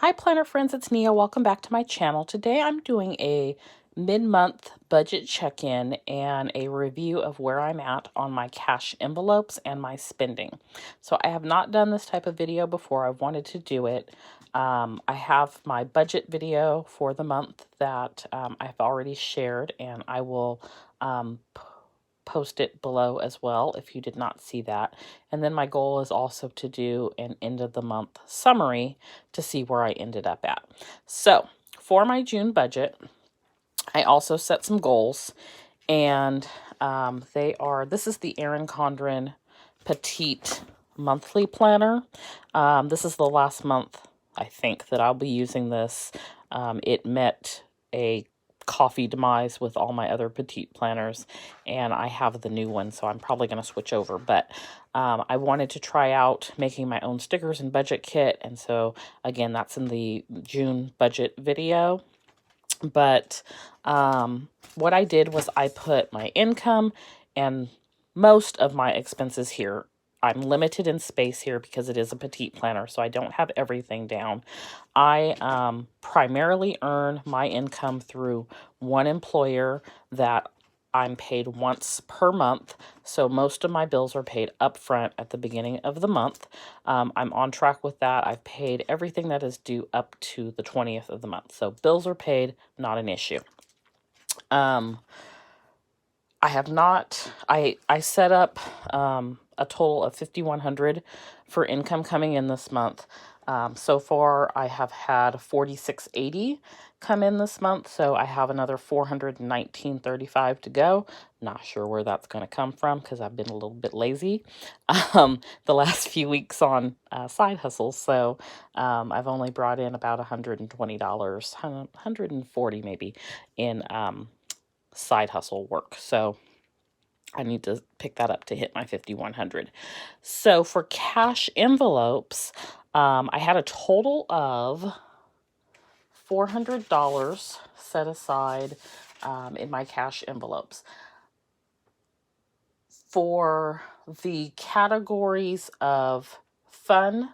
Hi planner friends, it's Nia. Welcome back to my channel. Today I'm doing a mid-month budget check-in and a review of where I'm at on my cash envelopes and my spending. So I have not done this type of video before. I've wanted to do it. I have my budget video for the month that I've already shared, and I will post it below as well if you did not see that. And then my goal is also to do an end of the month summary to see where I ended up at. So for my June budget, I also set some goals, and this is the Erin Condren Petite monthly planner. This is the last month, I think, that I'll be using this. It met a coffee demise with all my other Petite planners, and I have the new one, so I'm probably going to switch over. But I wanted to try out making my own stickers and budget kit, and so again, that's in the June budget video. But what I did was I put my income and most of my expenses here. I'm limited in space here because it is a Petite planner, so I don't have everything down. I primarily earn my income through one employer that I'm paid once per month, so most of my bills are paid up front at the beginning of the month. I'm on track with that. I've paid everything that is due up to the 20th of the month, so bills are paid, not an issue. I have not, I set up a total of $5,100 for income coming in this month. So far, I have had $4,680 come in this month, so I have another $419.35 to go. Not sure where that's going to come from because I've been a little bit lazy the last few weeks on side hustles. So I've only brought in about $120, $140 maybe in side hustle work. So I need to pick that up to hit my $5,100. So for cash envelopes, I had a total of $400 set aside in my cash envelopes. For the categories of fun,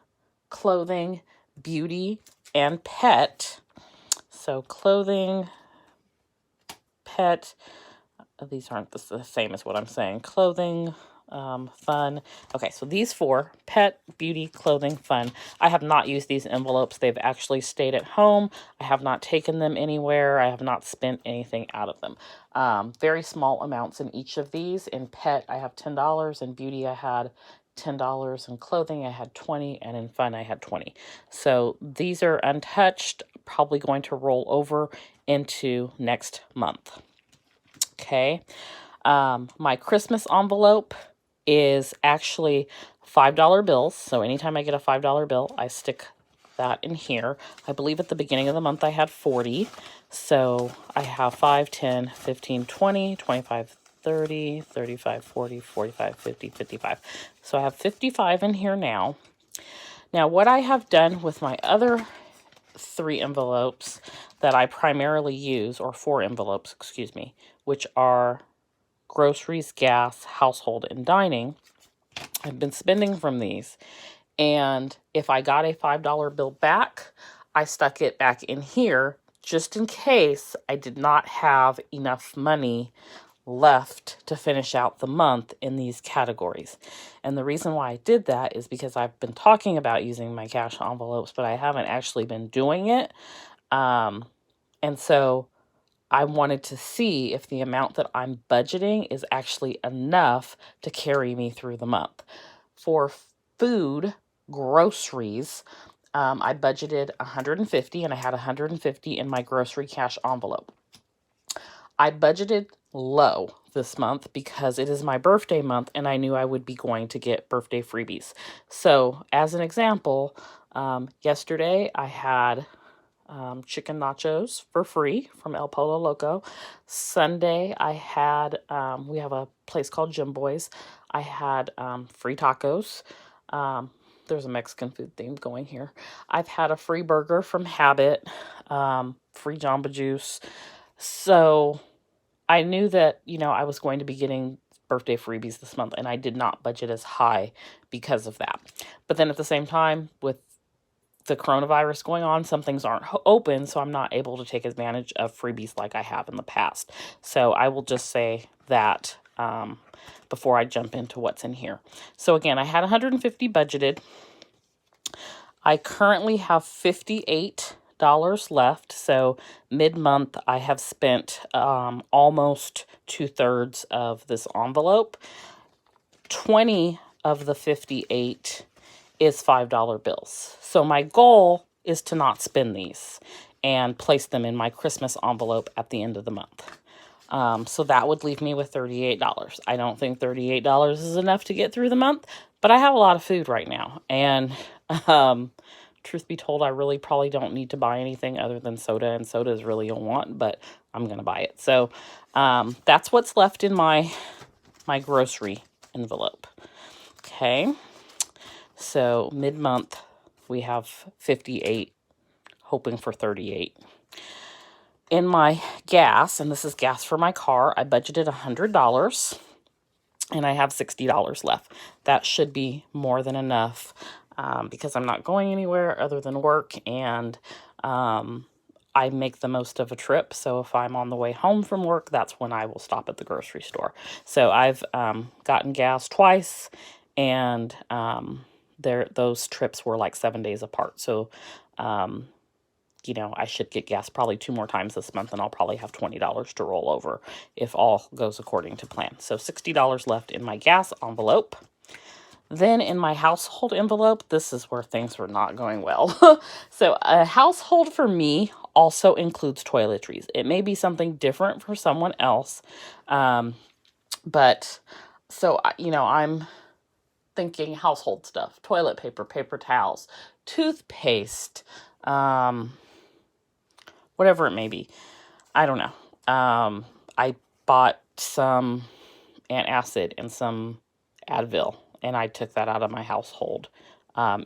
clothing, beauty, and pet. So clothing, pet, these aren't the same as what I'm saying. Clothing, fun. Okay, so these four, pet, beauty, clothing, fun. I have not used these envelopes. They've actually stayed at home. I have not taken them anywhere. I have not spent anything out of them. Very small amounts in each of these. In pet, I have $10. In beauty, I had $10. In clothing, I had $20. And in fun, I had $20. So these are untouched, probably going to roll over into next month. Okay. My Christmas envelope is actually $5 bills. So anytime I get a $5 bill, I stick that in here. I believe at the beginning of the month I had 40. So I have 5, 10, 15, 20, 25, 30, 35, 40, 45, 50, 55. So I have 55 in here now. Now what I have done with my other 3 envelopes that I primarily use, or 4 envelopes, excuse me, which are groceries, gas, household, and dining. I've been spending from these. And if I got a $5 bill back, I stuck it back in here just in case I did not have enough money left to finish out the month in these categories. And the reason why I did that is because I've been talking about using my cash envelopes, but I haven't actually been doing it. And so I wanted to see if the amount that I'm budgeting is actually enough to carry me through the month. For food, groceries, I budgeted $150, and I had $150 in my grocery cash envelope. I budgeted low this month because it is my birthday month and I knew I would be going to get birthday freebies. So as an example, yesterday I had chicken nachos for free from El Polo Loco. Sunday I had, we have a place called Jim Boy's. I had free tacos. There's a Mexican food theme going here. I've had a free burger from Habit, free Jamba Juice. So I knew that, I was going to be getting birthday freebies this month, and I did not budget as high because of that. But then at the same time, with the coronavirus going on, some things aren't open, so I'm not able to take advantage of freebies like I have in the past. So I will just say that before I jump into what's in here. So again, I had 150 budgeted. I currently have $58 left. So mid-month, I have spent almost 2/3 of this envelope. 20 of the 58 is $5 bills. So my goal is to not spend these and place them in my Christmas envelope at the end of the month. So that would leave me with $38. I don't think $38 is enough to get through the month, but I have a lot of food right now. And truth be told, I really probably don't need to buy anything other than soda, and soda is really a want, but I'm going to buy it. So that's what's left in my grocery envelope. Okay. So mid-month, we have 58, hoping for 38. In my gas, and this is gas for my car, I budgeted $100, and I have $60 left. That should be more than enough because I'm not going anywhere other than work, and I make the most of a trip. So if I'm on the way home from work, that's when I will stop at the grocery store. So I've gotten gas twice, and those trips were like 7 days apart. So you know, I should get gas probably 2 more times this month, and I'll probably have $20 to roll over if all goes according to plan. So $60 left in my gas envelope. Then in my household envelope, this is where things were not going well. So a household for me also includes toiletries. It may be something different for someone else. But so, you know, I'm thinking household stuff, toilet paper, paper towels, toothpaste, whatever it may be. I don't know. I bought some antacid and some Advil, and I took that out of my household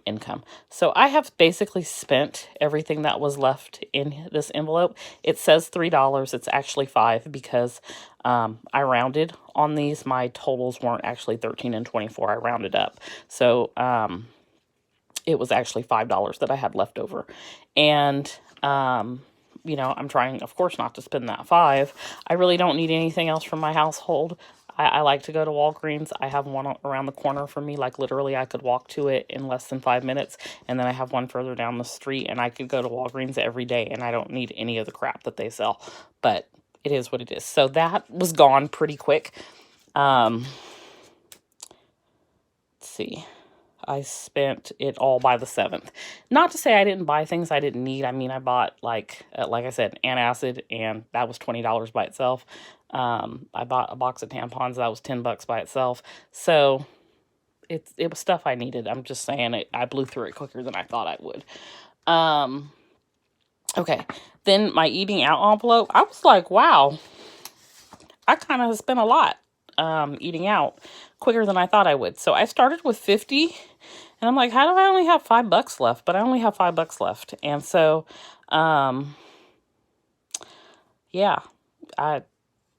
income. So I have basically spent everything that was left in this envelope. It says $3. It's actually $5 because I rounded on these. My totals weren't actually 13 and 24. I rounded up. So it was actually $5 that I had left over. And you know, I'm trying, of course, not to spend that $5. I really don't need anything else from my household. I like to go to Walgreens. I have one around the corner from me. Like, literally, I could walk to it in less than 5 minutes. And then I have one further down the street, and I could go to Walgreens every day, and I don't need any of the crap that they sell. But it is what it is. So that was gone pretty quick. Let's see. I spent it all by the 7th. Not to say I didn't buy things I didn't need. I mean, I bought, like I said, antacid, and that was $20 by itself. I bought a box of tampons. That was $10 by itself. So it was stuff I needed. I'm just saying I blew through it quicker than I thought I would. Okay. Then my eating out envelope, I was like, wow, I kind of spent a lot eating out quicker than I thought I would. So I started with 50, and I'm like, how do I only have $5 left? But I only have $5 left. And so, yeah,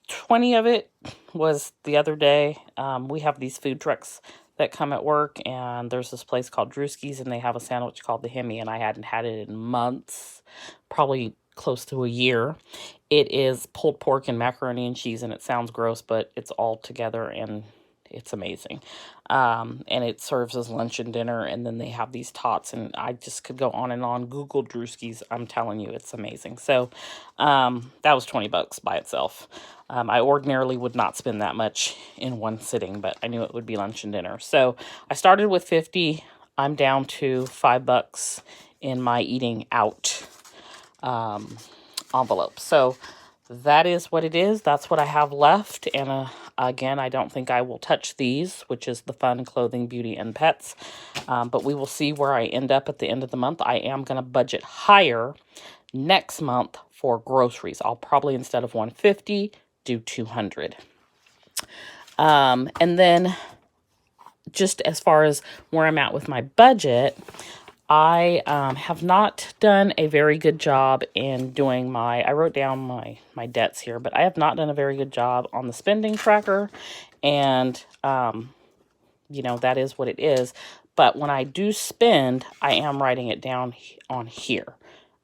20 of it was the other day. We have these food trucks that come at work, and there's this place called Drewski's, and they have a sandwich called the Hemi, and I hadn't had it in months, probably close to a year. It is pulled pork and macaroni and cheese, and it sounds gross, but it's all together, and it's amazing. And it serves as lunch and dinner, and then they have these tots, and I just could go on and on. Google Drewski's. I'm telling you, it's amazing. So that was $20 by itself. I ordinarily would not spend that much in one sitting, but I knew it would be lunch and dinner. So I started with 50. I'm down to $5 in my eating out envelope. So that is what it is. That's what I have left. And again, I don't think I will touch these, which is the fun, clothing, beauty, and pets. But we will see where I end up at the end of the month. I am going to budget higher next month for groceries. I'll probably, instead of 150, do 200. And then just as far as where I'm at with my budget, I have not done a very good job in doing I wrote down my debts here, but I have not done a very good job on the spending tracker. And, you know, that is what it is. But when I do spend, I am writing it down on here.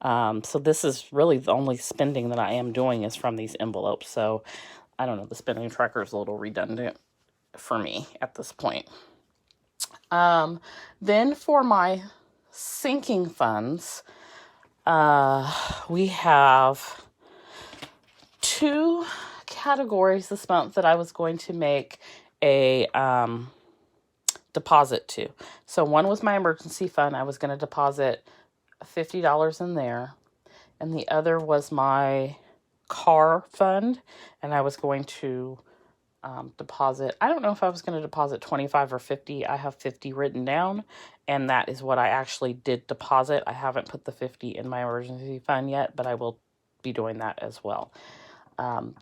So this is really the only spending that I am doing is from these envelopes. So I don't know, the spending tracker is a little redundant for me at this point. Then for my sinking funds, we have 2 categories this month that I was going to make a deposit to. So one was my emergency fund. I was going to deposit $50 in there. And the other was my car fund. And I was going to deposit, I don't know if I was going to deposit 25 or 50. I have 50 written down, and that is what I actually did deposit. I haven't put the 50 in my emergency fund yet, but I will be doing that as well.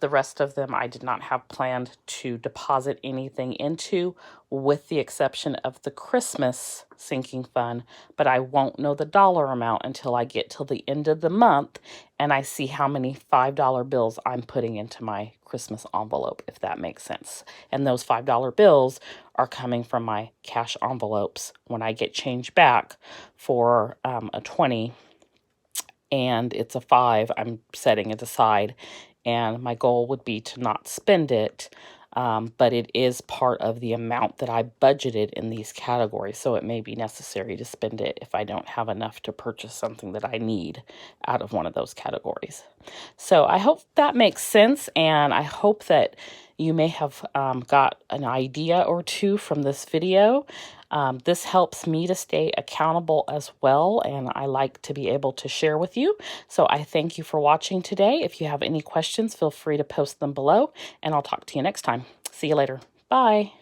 The rest of them I did not have planned to deposit anything into, with the exception of the Christmas sinking fund, but I won't know the dollar amount until I get till the end of the month and I see how many $5 bills I'm putting into my Christmas envelope, if that makes sense. And those $5 bills are coming from my cash envelopes when I get change back for a 20 and it's a 5, I'm setting it aside. And my goal would be to not spend it, but it is part of the amount that I budgeted in these categories. So it may be necessary to spend it if I don't have enough to purchase something that I need out of one of those categories. So I hope that makes sense, and I hope that you may have got an idea or two from this video. This helps me to stay accountable as well, and I like to be able to share with you. So I thank you for watching today. If you have any questions, feel free to post them below, and I'll talk to you next time. See you later. Bye.